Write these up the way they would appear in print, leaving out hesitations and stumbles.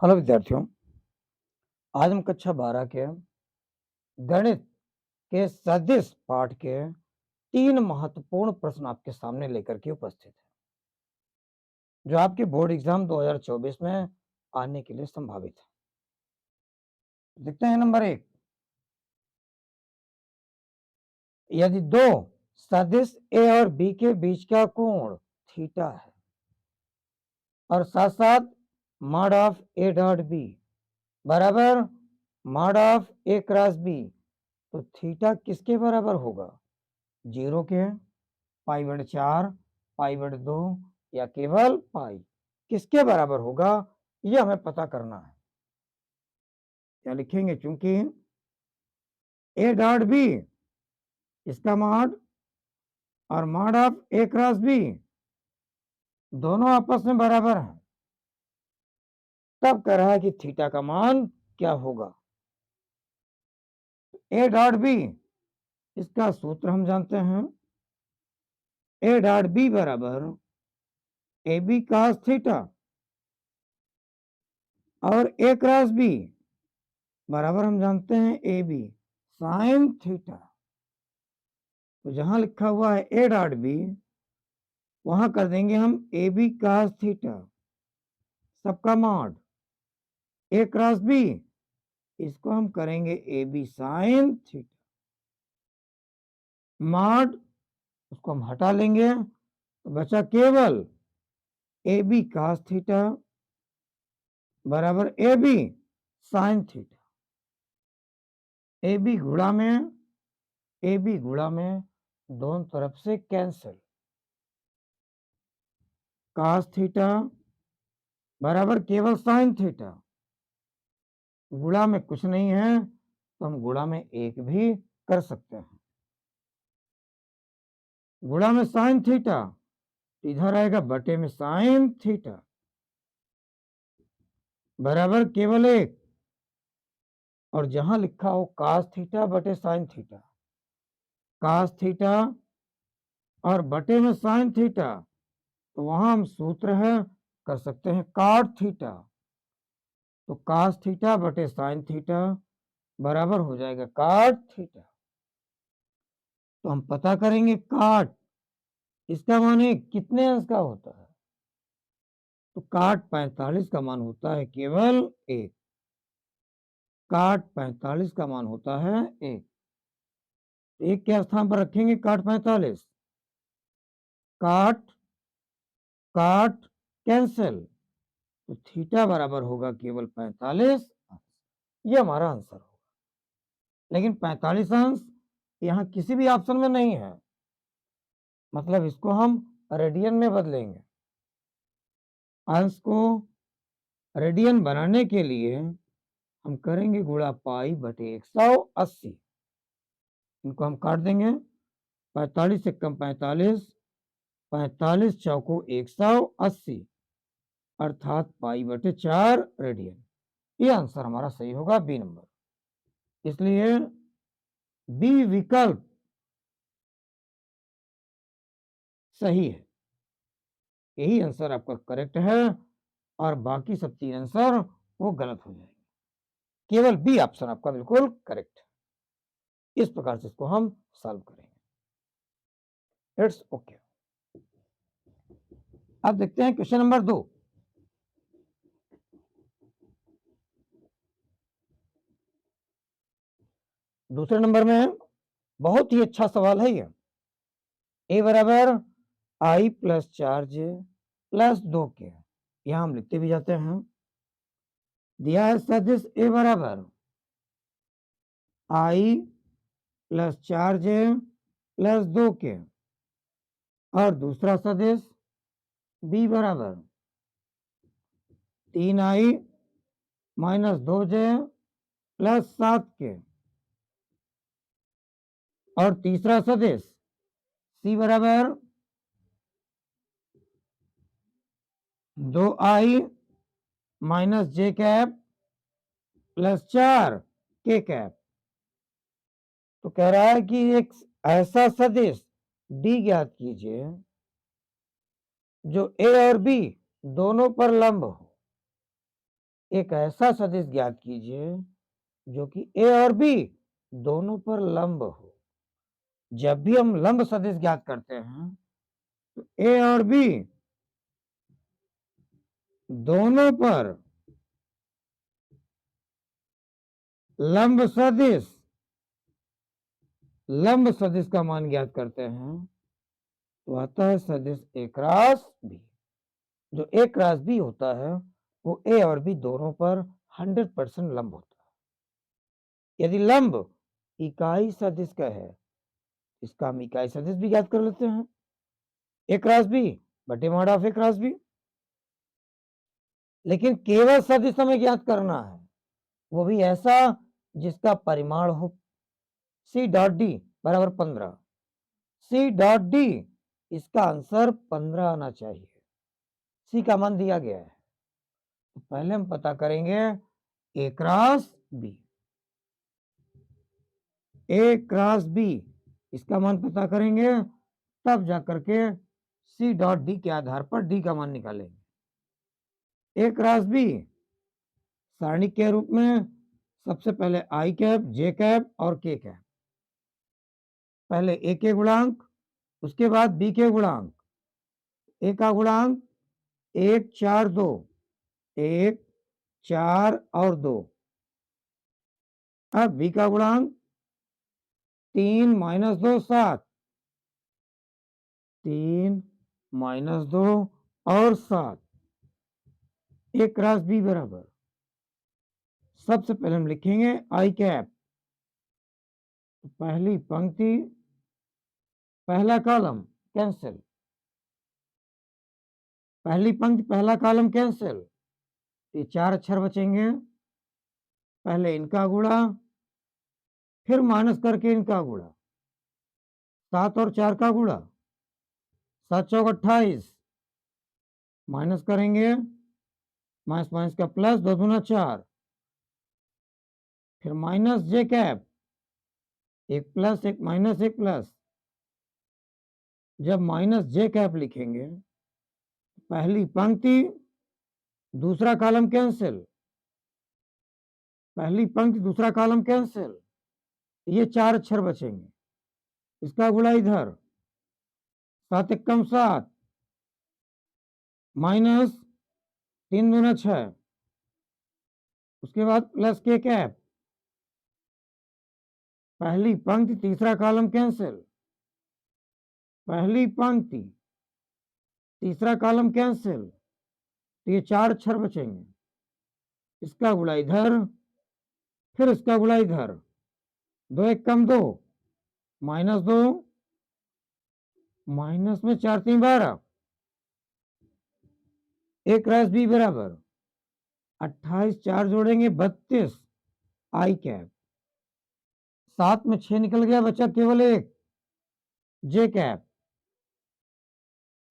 Hello विद्यार्थियों, आज हम कक्षा 12 के गणित के सदिश पाठ के 3 महत्वपूर्ण प्रश्न आपके सामने लेकर के उपस्थित है, जो आपके बोर्ड एग्जाम 2024 में आने के लिए संभावित है। देखते हैं नंबर 1। यदि दो सदिश ए और बी के बीच का कोण थीटा है और साथ साथ mod of A dot B बराबर mod of A cross B, तो थीटा किसके बराबर होगा? 0 के, पाई/4, पाई/2 या केवल पाई? किसके बराबर होगा ये हमें पता करना है। क्या लिखेंगे? चूंकि ए डॉट बी इसका मॉड और mod of A cross B दोनों आपस में बराबर हैं, तब कह रहा है कि थीटा का मान क्या होगा। ए डॉट बी इसका सूत्र हम जानते हैं, ए डॉट बी बराबर ए बी cos थीटा और ए क्रॉस बी बराबर हम जानते हैं ए बी साइन थीटा। तो जहां लिखा हुआ है ए डॉट बी, वहां कर देंगे हम ए बी cos थीटा सबका मॉड, ए क्रॉस बी इसको हम करेंगे A B sine theta mod, उसको हम हटा लेंगे तो बचा केवल ए बी cos थीटा बराबर A B sine theta. A B गुणा में दोनों तरफ से कैंसिल, cos थीटा बराबर केवल साइन थीटा, गुणा में कुछ नहीं है तो हम गुणा में 1 भी कर सकते हैं। गुणा में साइन थीटा इधर आएगा बटे में साइन थीटा बराबर केवल 1, और जहां लिखा हो cos थीटा बटे साइन थीटा, cos थीटा और बटे में साइन थीटा, तो वहां हम सूत्र है कर सकते हैं cot थीटा, तो cos थीटा बटे साइन थीटा बराबर हो जाएगा cot थीटा। तो हम पता करेंगे cot इसका मान कितने अंश का होता है, तो cot 45 का मान होता है केवल 1, cot 45 का मान होता है 1। एक के स्थान पर रखेंगे cot 45, cot cot कैंसिल, तो थीटा बराबर होगा केवल 45 अंश। ये हमारा आंसर होगा, लेकिन 45 अंश यहाँ किसी भी ऑप्शन में नहीं है, मतलब इसको हम रेडियन में बदलेंगे। अंश को रेडियन बनाने के लिए हम करेंगे गुणा पाई बटे 180, इनको हम काट देंगे, 45 से कम 45, 45 चौको 180 अर्थात पाई बटे 4 रेडियन। ये आंसर हमारा सही होगा बी नंबर, इसलिए बी विकल्प सही है, यही आंसर आपका करेक्ट है और बाकी सब 3 आंसर वो गलत हो जाएंगे, केवल बी ऑप्शन आपका बिल्कुल करेक्ट है। इस प्रकार से इसको हम सॉल्व करेंगे। It's okay. अब देखते हैं क्वेश्चन नंबर 2। दूसरे नंबर में बहुत ही अच्छा सवाल है ये। ए बराबर आई प्लस 4 जे प्लस 2 के, यहां हम लिखते भी जाते हैं। दिया है सदिश ए बराबर आई प्लस 4 जे प्लस 2 के, और दूसरा सदिश बी बराबर 3i माइनस 2j प्लस 7 के, और तीसरा सदिश सी बराबर 2i माइनस जे कैप प्लस 4 के कैप। तो कह रहा है कि एक ऐसा सदिश डी ज्ञात कीजिए जो ए और बी दोनों पर लंब हो। एक ऐसा सदिश ज्ञात कीजिए जो कि ए और बी दोनों पर लंब हो। जब भी हम लंब सदिश ज्ञात करते हैं तो ए और बी दोनों पर लंब सदिश का मान ज्ञात करते हैं तो आता है सदिश ए क्रॉस बी। जो ए क्रॉस बी होता है वो ए और बी दोनों पर 100% लंब होता है। यदि लंब इकाई सदिश का है, इसका हम इकाई सदिश भी ज्ञात कर लेते हैं, ए क्रॉस बी बटे mod of A cross B. लेकिन केवल सदिश हमें ज्ञात करना है, वो भी ऐसा जिसका परिमाण हो सी डॉट डी बराबर 15। सी डॉट डी, इसका आंसर 15 आना चाहिए। सी का मान दिया गया है, तो पहले हम पता करेंगे ए क्रॉस बी। ए क्रॉस बी इसका मान पता करेंगे, तब जाकर के सी डॉट डी के आधार पर डी का मान निकालेंगे। ए क्रॉस बी सारणी के रूप में सबसे पहले आई कैप, जे कैप और के कैप। पहले ए के गुणांक, उसके बाद बी के गुणांक। ए का गुणांक 1 4 2, 1 4 और 2। अब बी का गुणांक 3 - 2 7, 3 - 2 और 7। ए क्रॉस बी बराबर, सबसे पहले हम लिखेंगे आई कैप, पहली पंक्ति पहला कॉलम कैंसिल, पहली पंक्ति पहला कॉलम कैंसिल, ये 4 अक्षर बचेंगे। पहले इनका गुणा, फिर माइनस करके इनका गुणा, 7 और 4 का गुणा, 7 चौक 28, माइनस करेंगे, माइनस माइनस का प्लस, 2 दूना 4, फिर माइनस जे कैप, एक प्लस एक माइनस एक प्लस। जब माइनस जे कैप लिखेंगे, पहली पंक्ति दूसरा कॉलम कैंसिल, पहली पंक्ति दूसरा कॉलम कैंसिल, ये 4 अक्षर बचेंगे। इसका गुणा इधर, 7 एकम 7, माइनस 3 दूना 6, उसके बाद प्लस के कैप, पहली पंक्ति तीसरा कॉलम कैंसिल, पहली पंक्ति तीसरा कॉलम कैंसिल, तो ये 4 अक्षर बचेंगे। इसका गुणा इधर, फिर इसका गुणा इधर, 2 एकम 2, -2, माइनस में 4 3 12। ए क्रॉस बी बराबर 28, 4 जोड़ेंगे 32 आई कैप, 7 में 6 निकल गया, बचा केवल 1 जे कैप,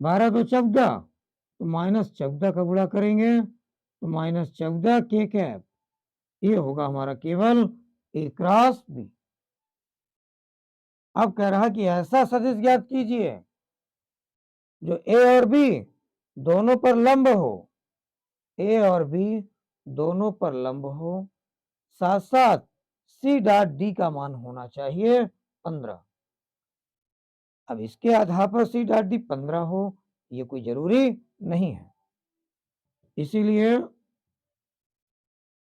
12 2 14, तो -14 का गुणा करेंगे तो -14 के कैप। ये होगा हमारा केवल ए क्रॉस बी। अब कह रहा कि ऐसा सदिश ज्ञात कीजिए जो ए और बी दोनों पर लंब हो। ए और बी दोनों पर लंब हो, साथ साथ सी डॉट डी का मान होना चाहिए 15। अब इसके आधार पर सी डॉट डी 15 हो, ये कोई जरूरी नहीं है। इसीलिए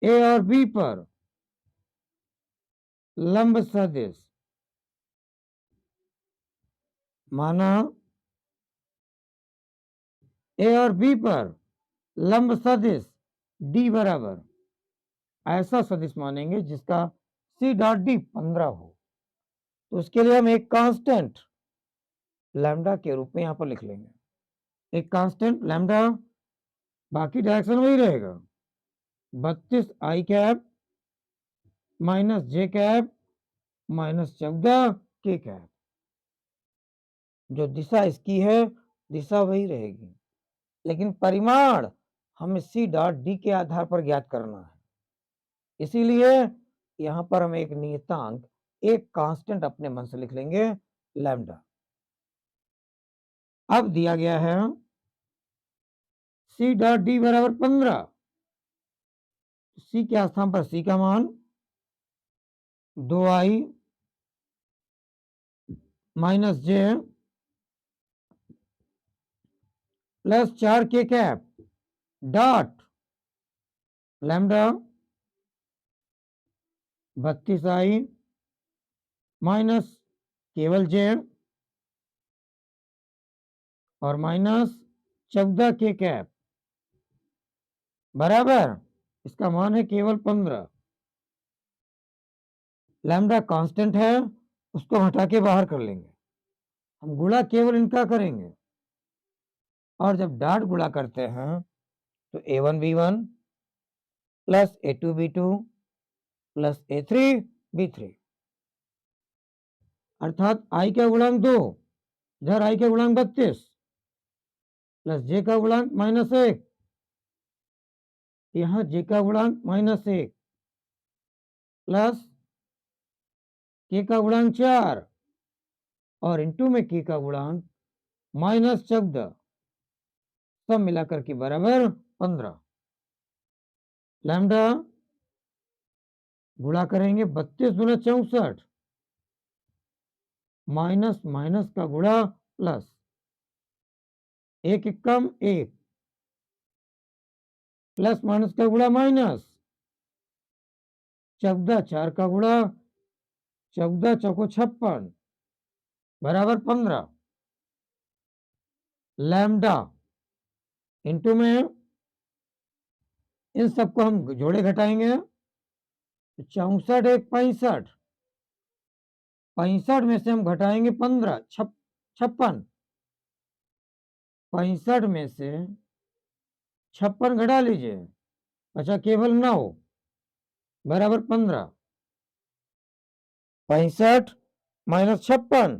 ए और बी पर लंब सदिश माना, ए और बी पर लंब सदिश डी बराबर ऐसा सदिश मानेंगे जिसका सी डॉट डी 15 हो। तो उसके लिए हम एक कांस्टेंट लैम्डा के रूप में यहां पर लिख लेंगे। एक कांस्टेंट लैम्डा, बाकी डायरेक्शन वही रहेगा, 32 आई कैप माइनस जे कैप -14 के कैप। जो दिशा इसकी है, दिशा वही रहेगी, लेकिन परिमाण हमें सी डॉट डी के आधार पर ज्ञात करना है। इसीलिए यहां पर हम एक नियतांक, एक कांस्टेंट अपने मन से लिख लेंगे, लैम्डा। अब दिया गया है सी डॉट डी बराबर 15, सी के स्थान पर सी का मान 2i minus J plus 4k cap dot lambda 32i minus केवल जे और माइनस 14k कैप बराबर इसका मान है केवल 15। लैम्डा कांस्टेंट है, उसको हटा के बाहर कर लेंगे, हम गुणा केवल इनका करेंगे और जब डॉट गुणा करते हैं तो a1b1 plus a2b2 plus a3b3 अर्थात i का गुणांक 2 इधर i का गुणांक 32 प्लस j का गुणांक -1 यहां j का गुणांक -1 प्लस k का गुणांक 4 और इंटू में k का गुणांक -14 सब मिलाकर के बराबर 15। लैम्डा गुणा करेंगे 32 गुना 64 माइनस माइनस का गुणा प्लस एक कम एक प्लस माइनस का गुणा माइनस 14 4 का गुणा 14 चौको 56 बराबर 15। लैम्डा इंटू में इन सबको हम जोड़े घटाएंगे तो 64 एक 65 65 में से हम घटाएंगे 15 56 65 में से 56 घटा लीजिए अच्छा केवल 9 बराबर 15। 65 माइनस 56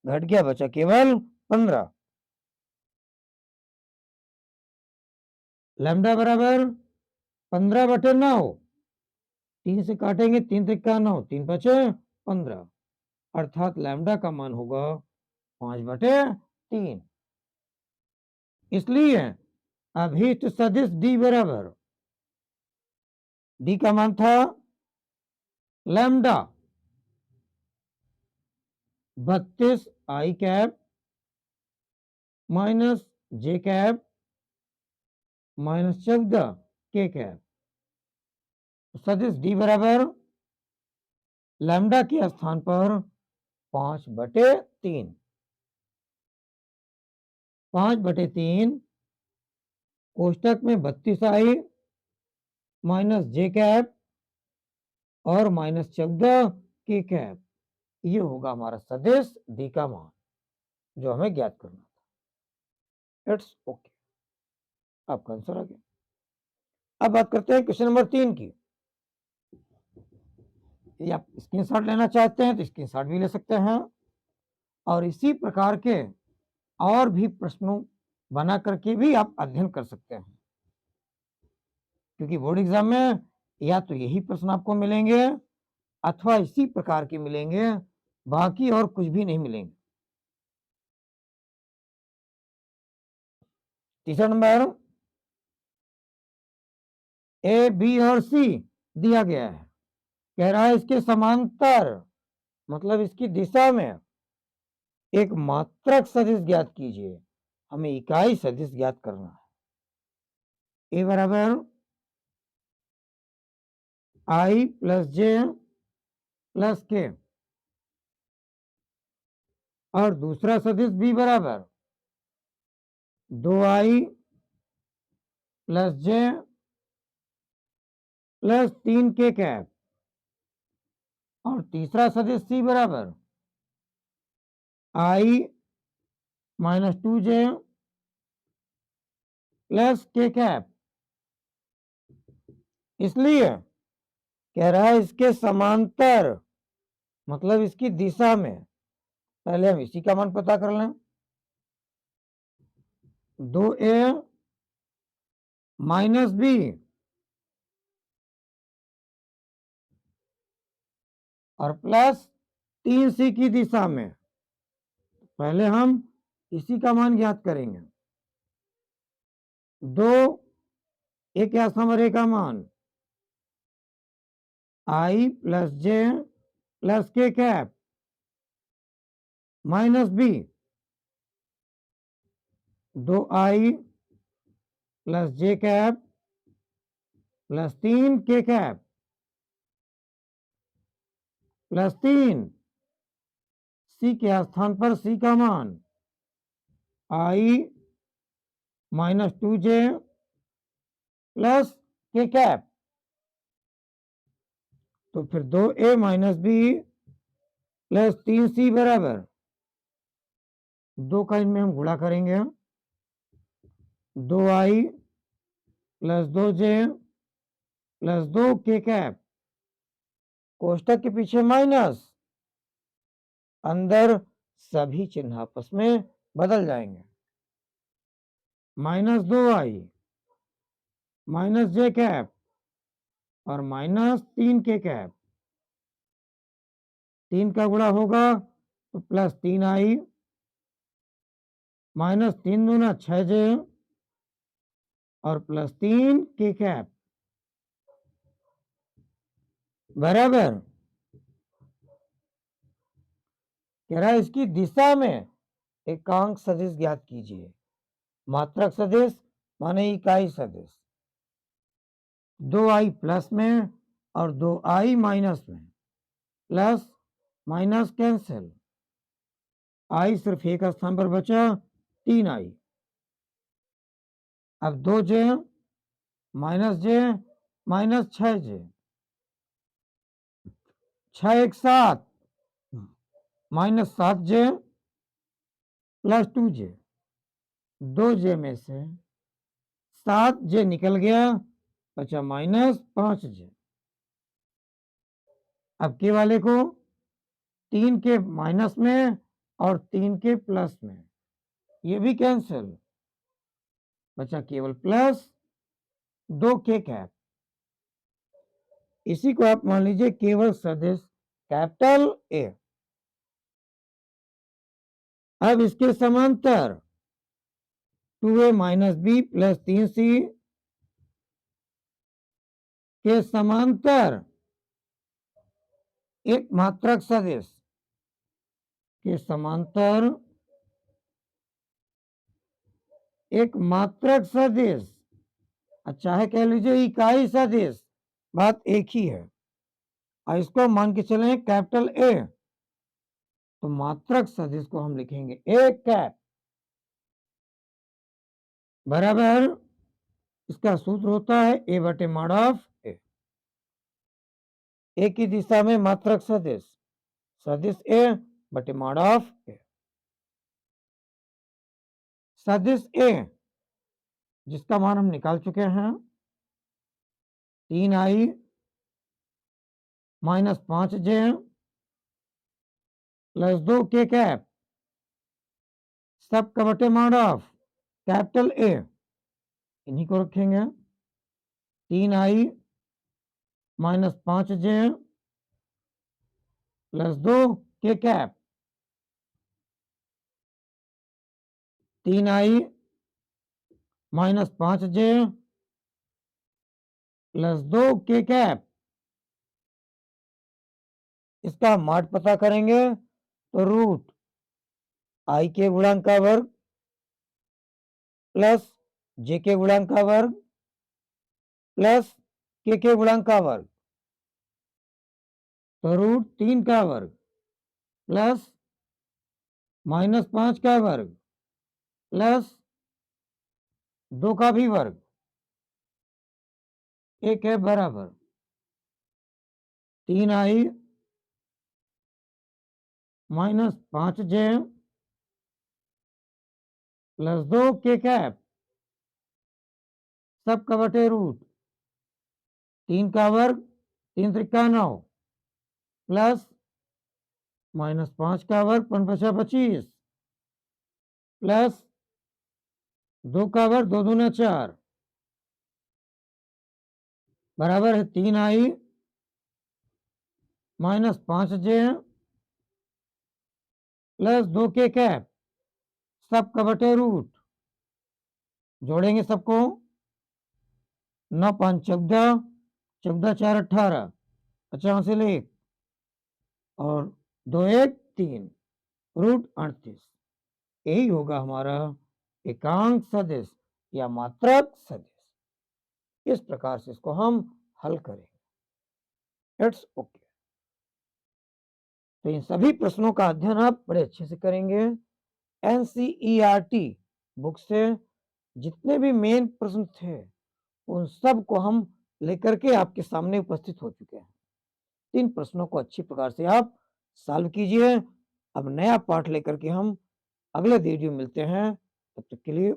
घट गया बचा केवल 15। लैम्डा बराबर 15/9 3 से काटेंगे 3 3 9 3 बचे 15 अर्थात लैम्डा का मान होगा 5/3। इसलिए अभीष्ट सदिश डी बराबर डी का मान था लैम्डा 32 आई कैप माइनस जे कैप माइनस 14 के कैप सदिश डी बराबर लैम्डा के स्थान पर 5/3 5/3 कोष्टक में 32 आई माइनस जे कैप और माइनस 14 के कैप ये होगा हमारा सदिश डी का मान जो हमें ज्ञात करना था। इट्स ओके आपका आंसर आ गया। अब बात करते हैं क्वेश्चन नंबर 3 की। यदि आप स्क्रीनशॉट लेना चाहते हैं तो स्क्रीनशॉट भी ले सकते हैं और इसी प्रकार के और भी प्रश्नों बना करके भी आप अध्ययन कर सकते हैं क्योंकि बोर्ड एग्जाम में या तो यही प्रश्न आपको मिलेंगे अथवा इसी प्रकार के मिलेंगे, बाकी और कुछ भी नहीं मिलेंगे। तीसरा नंबर ए बी और सी दिया गया है, कह रहा है इसके समांतर मतलब इसकी दिशा में एक मात्रक सदिश ज्ञात कीजिए। हमें इकाई सदिश ज्ञात करना है। ए बराबर आई प्लस जे प्लस के और दूसरा सदिश बी बराबर 2i plus J plus 3k cap और तीसरा सदिश सी बराबर i minus 2j plus K cap. इसलिए कह रहा है इसके समांतर मतलब इसकी दिशा में पहले हम इसी का मान पता कर लें। 2a माइनस बी और प्लस 3c की दिशा में पहले हम इसी का मान ज्ञात करेंगे। 2 एक या समरे का मान I plus J plus K cap minus B, 2i plus J cap plus 3 K cap plus 3 सी के स्थान पर सी का मान आई minus 2j plus K cap, तो फिर 2a minus B plus 3c बराबर 2 का इनमें हम गुणा करेंगे, 2i प्लस 2j प्लस 2 के कैप, कोष्टक के पीछे माइनस, अंदर सभी चिन्ह आपस में बदल जाएंगे, माइनस 2i माइनस जे कैप और माइनस 3 के कैप, 3 का गुणा होगा तो प्लस 3i माइनस 3 दूना 6j और प्लस 3 के कैप बराबर, कह रहा है इसकी दिशा में एकांक सदिश ज्ञात कीजिए। मात्रक सदिश माने इकाई सदिश, 2i प्लस में और 2i माइनस में, प्लस माइनस कैंसिल, i सिर्फ एक स्थान पर बचा 3i, अब 2j minus j minus 6j, 6 एक 7 minus 7j plus 2j, 2j में से 7j निकल गया, बचा माइनस 5j। अब के वाले को 3 के माइनस में और 3 के प्लस में, ये भी कैंसिल, बचा केवल प्लस 2 के कैप, इसी को आप मान लीजिए केवल सदिश कैपिटल ए। अब इसके समांतर 2a minus B plus 3c के समांतर एक मात्रक सदिश के समांतर एक मात्रक सदिश, चाहे कह लीजिए इकाई सदिश, बात एक ही है, और इसको मान के चलें कैपिटल ए, तो मात्रक सदिश को हम लिखेंगे ए कैप बराबर, इसका सूत्र होता है ए बटे मॉड ऑफ ए। ए की दिशा में मात्रक सदिश, सदिश ए बटे मॉड ऑफ ए। सदिश ए जिसका मान हम निकाल चुके हैं 3i माइनस 5j प्लस 2 के कैप, सब का बटे मॉड ऑफ कैपिटल ए, इन्हीं को रखेंगे, 3i माइनस 5j प्लस 2 के cap, 3i minus 5j plus 2 के कैप, इसका मॉड पता करेंगे तो रूट आई के गुणांक का वर्ग प्लस जे के गुणांक का वर्ग प्लस के गुणांक का वर्ग, तो रूट 3 का वर्ग प्लस माइनस 5 का वर्ग प्लस 2 का भी वर्ग, एक है बराबर 3i माइनस 5j प्लस 2 के कैप, सब का बटे रूट 3 का वर्ग 3 त्रिका 9 प्लस माइनस 5 का वर्ग 5 बचा 25 प्लस 2 का वर्ग 2 दूना 4 बराबर है 3i माइनस 5j प्लस 2 के कैप, सब का बटे रूट, जोड़ेंगे सबको, 9 5 14, 14 4 18, अच्छा हासिल 1 और 2 1 3 रूट 38 यही होगा हमारा एकांक सदिश या मात्रक सदिश। इस प्रकार से इसको हम हल करेंगे। It's okay. तो इन सभी प्रश्नों का अध्ययन आप बड़े अच्छे से करेंगे। एनसीईआरटी बुक से जितने भी मेन प्रश्न थे उन सब को हम लेकर के आपके सामने उपस्थित हो चुके हैं। इन प्रश्नों को अच्छी प्रकार से आप सॉल्व कीजिए। अब नया पाठ लेकर के हम अगले वीडियो मिलते हैं। तब तक के लिए